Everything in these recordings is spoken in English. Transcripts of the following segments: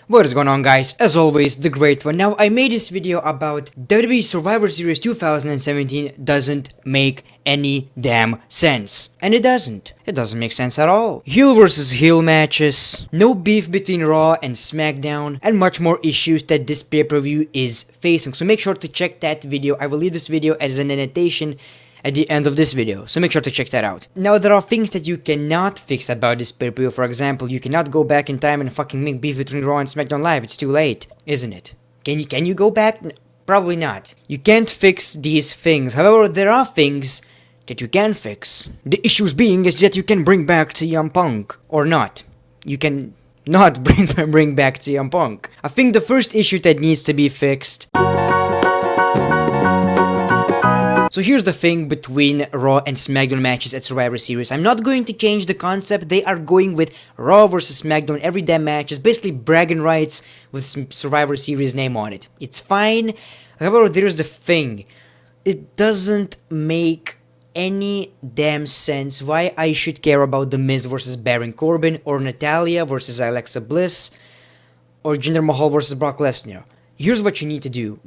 What is going on, guys? As always, the great one. Now, I made this video about WWE Survivor Series 2017 doesn't make any damn sense. And it doesn't. It doesn't make sense at all. Heel versus heel matches, no beef between Raw and SmackDown, and much more issues that this pay-per-view is facing. So make sure to check that video. I will leave this video as an annotation at the end of this video, so make sure to check that out. Now, there are things that you cannot fix about this pay-per-view. For example, you cannot go back in time and fucking make beef between Raw and SmackDown Live. It's too late, isn't it? Can you go back? Probably not. You can't fix these things. However, there are things that you can fix. The issues being is that you can bring back CM Punk, or not. You can not bring back CM Punk. I think the first issue that needs to be fixed. So here's the thing between Raw and SmackDown matches at Survivor Series. I'm not going to change the concept. They are going with Raw versus SmackDown every damn match. It's basically bragging rights with some Survivor Series name on it. It's fine. However, there's the thing. It doesn't make any damn sense why I should care about The Miz versus Baron Corbin, or Natalya versus Alexa Bliss, or Jinder Mahal versus Brock Lesnar. Here's what you need to do.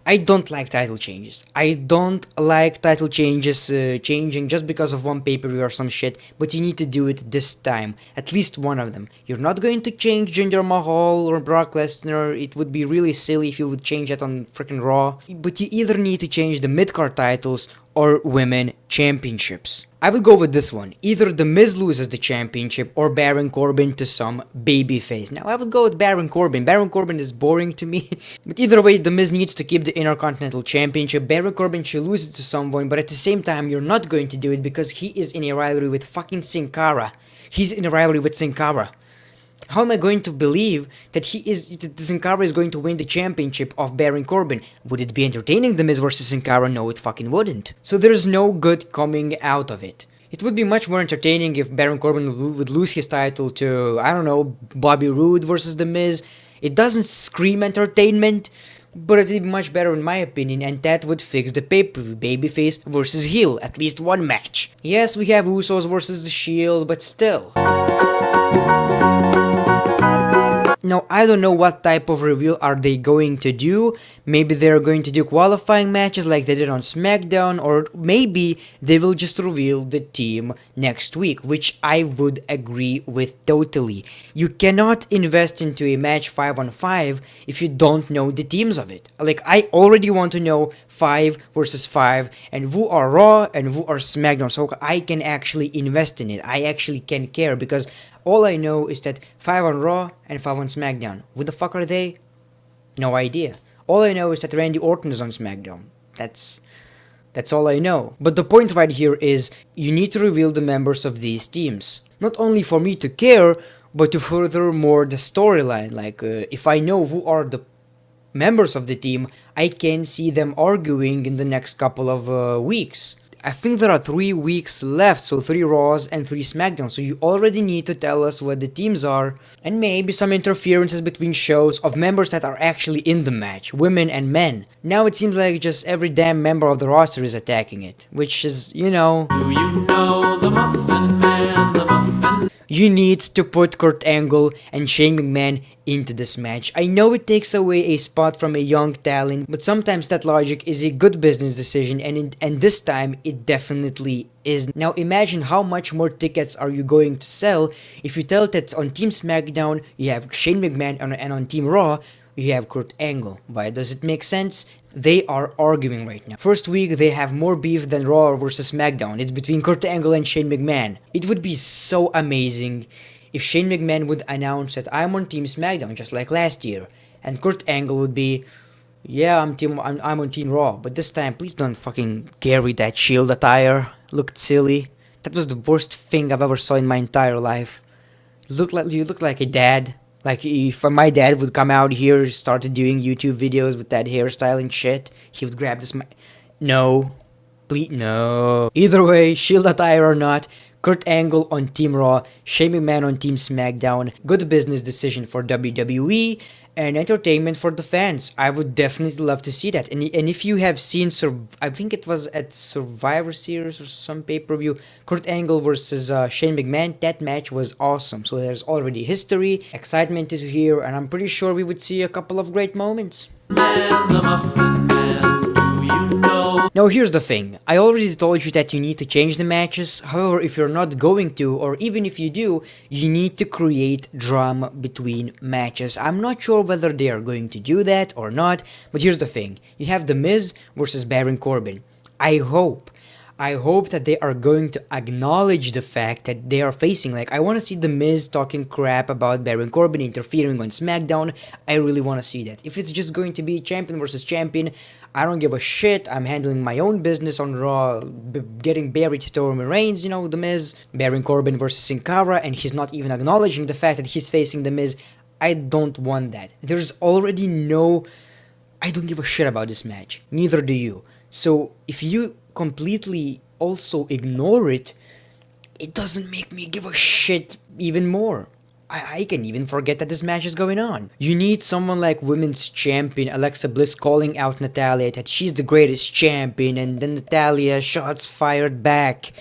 I don't like title changes. I don't like title changes changing just because of one pay-per-view or some shit, but you need to do it this time. At least one of them. You're not going to change Jinder Mahal or Brock Lesnar. It would be really silly if you would change that on freaking Raw. But you either need to change the mid-card titles or women championships. I would go with this one. Either The Miz loses the championship or Baron Corbin to some babyface. Now, I would go with Baron Corbin. Baron Corbin is boring to me. But either way, The Miz needs to keep the Intercontinental Championship. Baron Corbin should lose it to someone, but at the same time, you're not going to do it because he is in a rivalry with fucking Sin Cara. He's in a rivalry with Sin Cara. How am I going to believe that Sin Cara is going to win the championship of Baron Corbin? Would it be entertaining, The Miz versus Sin Cara? No, it fucking wouldn't. So there's no good coming out of it. It would be much more entertaining if Baron Corbin would lose his title to, I don't know, Bobby Roode versus The Miz. It doesn't scream entertainment, but it would be much better in my opinion, and that would fix the pay-per-view, babyface versus heel, at least one match. Yes, we have Usos versus The Shield, but still. Now, I don't know what type of reveal are they going to do. Maybe they're going to do qualifying matches like they did on SmackDown, or maybe they will just reveal the team next week, which I would agree with totally. You cannot invest into a match 5-on-5 if you don't know the teams of it. Like, I already want to know 5 versus 5 and who are Raw and who are SmackDown, so I can actually invest in it. I actually can care because all I know is that 5 on Raw and 5 on SmackDown. Who the fuck are they? No idea. All I know is that Randy Orton is on SmackDown. That's all I know. But the point right here is you need to reveal the members of these teams. Not only for me to care, but to furthermore the storyline. Like, if I know who are the members of the team, I can see them arguing in the next couple of weeks. I think there are 3 weeks left, so 3 Raws and 3 SmackDowns, so you already need to tell us what the teams are, and maybe some interferences between shows of members that are actually in the match, women and men. Now it seems like just every damn member of the roster is attacking it, which is, you know... Do you know the Muffin Man, the Muffin? You need to put Kurt Angle and Shane McMahon into this match. I know it takes away a spot from a young talent, but sometimes that logic is a good business decision, and this time it definitely is. Now imagine how much more tickets are you going to sell if you tell that on Team SmackDown you have Shane McMahon and on Team Raw you have Kurt Angle. Why does it make sense? They are arguing right now. First week, they have more beef than Raw versus SmackDown. It's between Kurt Angle and Shane McMahon. It would be so amazing if Shane McMahon would announce that I'm on Team SmackDown just like last year, and Kurt Angle would be, yeah, I'm on Team Raw, but this time please don't fucking carry that Shield attire. Looked silly. That was the worst thing I've ever saw in my entire life. You look like a dad. Like, if my dad would come out here, started doing YouTube videos with that hairstyle and shit, he would grab this No. Please, no. Either way, Shield attire or not, Kurt Angle on Team Raw, Shane McMahon on Team SmackDown. Good business decision for WWE and entertainment for the fans. I would definitely love to see that. And if you have seen, I think it was at Survivor Series or some pay-per-view, Kurt Angle versus Shane McMahon, that match was awesome. So there's already history, excitement is here, and I'm pretty sure we would see a couple of great moments. Man, the Muffin Man, do you know? Now here's the thing, I already told you that you need to change the matches, however if you're not going to, or even if you do, you need to create drama between matches. I'm not sure whether they are going to do that or not, but here's the thing, you have The Miz versus Baron Corbin. I hope that they are going to acknowledge the fact that they are facing, like, I want to see The Miz talking crap about Baron Corbin interfering on SmackDown. I really want to see that. If it's just going to be champion versus champion, I don't give a shit. I'm handling my own business on Raw, getting buried to Roman Reigns, The Miz, Baron Corbin versus Sin Cara, and he's not even acknowledging the fact that he's facing The Miz. I don't want that. There's already I don't give a shit about this match. Neither do you. So if you completely also ignore it, it doesn't make me give a shit even more. I can even forget that this match is going on. You need someone like Women's Champion Alexa Bliss calling out Natalya that she's the greatest champion, and then Natalya shots fired back.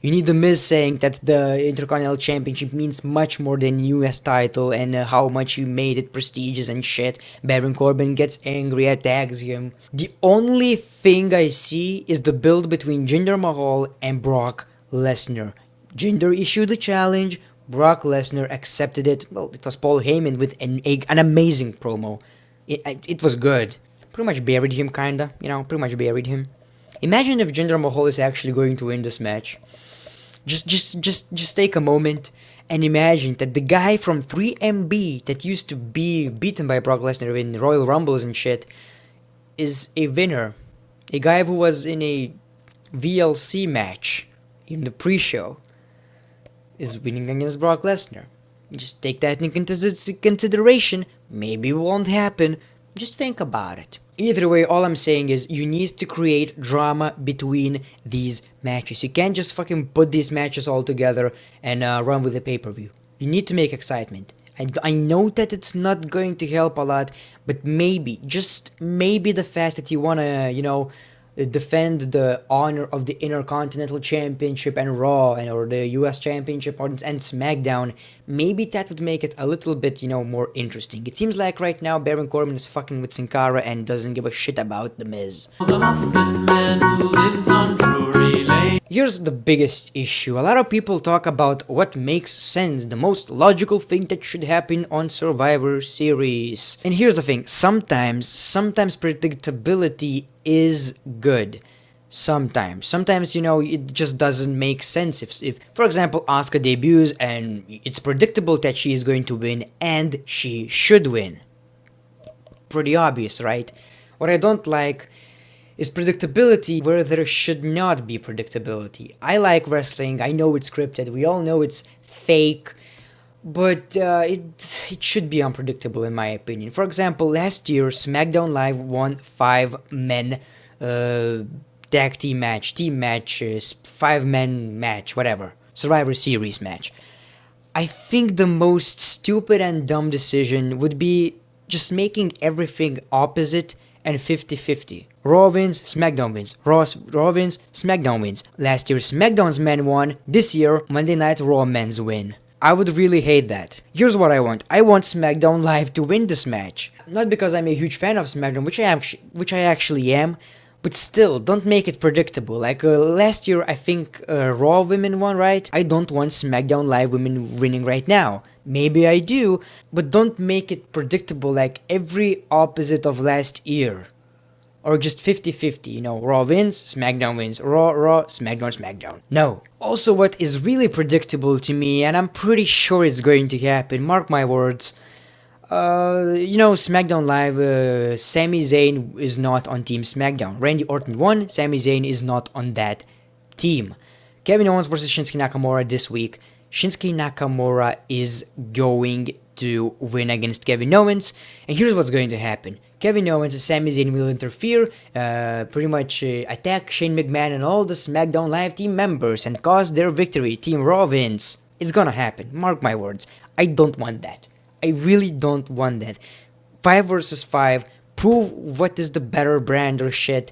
You need The Miz saying that the Intercontinental Championship means much more than US title and how much you made it prestigious and shit. Baron Corbin gets angry, attacks him. The only thing I see is the build between Jinder Mahal and Brock Lesnar. Jinder issued a challenge, Brock Lesnar accepted it. Well, it was Paul Heyman with an amazing promo. It was good. Pretty much buried him, kinda. Pretty much buried him. Imagine if Jinder Mahal is actually going to win this match. Just take a moment and imagine that the guy from 3MB that used to be beaten by Brock Lesnar in Royal Rumbles and shit is a winner. A guy who was in a VLC match in the pre-show is winning against Brock Lesnar. Just take that into consideration. Maybe it won't happen. Just think about it. Either way, all I'm saying is you need to create drama between these matches. You can't just fucking put these matches all together and run with the pay-per-view. You need to make excitement. I know that it's not going to help a lot, but maybe, just maybe the fact that you wanna, defend the honor of the Intercontinental Championship and Raw or the US Championship and SmackDown, maybe that would make it a little bit, more interesting. It seems like right now Baron Corbin is fucking with Sin Cara and doesn't give a shit about The Miz. The Muffin Man who lives on Drury Lane. Here's the biggest issue. A lot of people talk about what makes sense, the most logical thing that should happen on Survivor Series. And here's the thing, sometimes predictability is good. Sometimes, it just doesn't make sense if for example, Asuka debuts and it's predictable that she is going to win and she should win. Pretty obvious, right? What I don't like is predictability where there should not be predictability. I like wrestling, I know it's scripted, we all know it's fake, but it should be unpredictable in my opinion. For example, last year SmackDown Live won 5-men tag team match, 5-man match, whatever, Survivor Series match. I think the most stupid and dumb decision would be just making everything opposite and 50-50. Raw wins, SmackDown wins. Raw wins, SmackDown wins. Last year SmackDown's men won, this year Monday Night Raw men's win. I would really hate that. Here's what I want. I want SmackDown Live to win this match. Not because I'm a huge fan of SmackDown, which I actually am, but still, don't make it predictable. Like last year, I think Raw women won, right? I don't want SmackDown Live women winning right now. Maybe I do, but don't make it predictable like every opposite of last year. Or just 50-50, Raw wins, SmackDown wins, Raw, SmackDown, SmackDown. No. Also, what is really predictable to me, and I'm pretty sure it's going to happen, mark my words, SmackDown Live, Sami Zayn is not on Team SmackDown. Randy Orton won, Sami Zayn is not on that team. Kevin Owens versus Shinsuke Nakamura this week. Shinsuke Nakamura is going to win against Kevin Owens, and here's what's going to happen. Kevin Owens and Sami Zayn will interfere, pretty much attack Shane McMahon and all the SmackDown Live team members and cause their victory. Team Raw wins. It's gonna happen, mark my words. I don't want that. I really don't want that. 5 versus 5, prove what is the better brand or shit.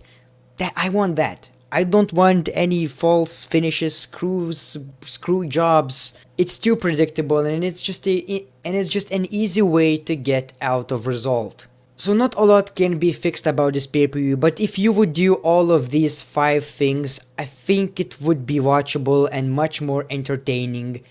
That I want that. I don't want any false finishes, screw jobs. It's too predictable, and it's just an easy way to get out of result. So not a lot can be fixed about this pay-per-view, but if you would do all of these 5 things, I think it would be watchable and much more entertaining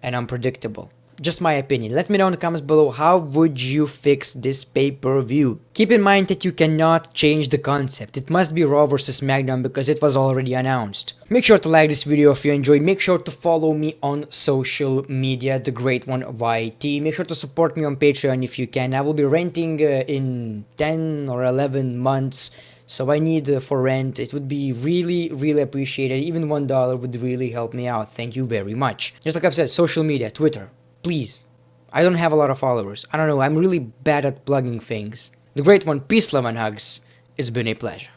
and unpredictable. Just my opinion. Let me know in the comments below, how would you fix this pay-per-view? Keep in mind that you cannot change the concept. It must be Raw vs SmackDown because it was already announced. Make sure to like this video if you enjoyed. Make sure to follow me on social media, the great one YT. Make sure to support me on Patreon if you can. I will be renting in 10 or 11 months. So I need for rent. It would be really appreciated. Even $1 would really help me out. Thank you very much. Just like I've said, social media, Twitter. Please. I don't have a lot of followers. I don't know, I'm really bad at plugging things. The great one, peace, love, and hugs. It's been a pleasure.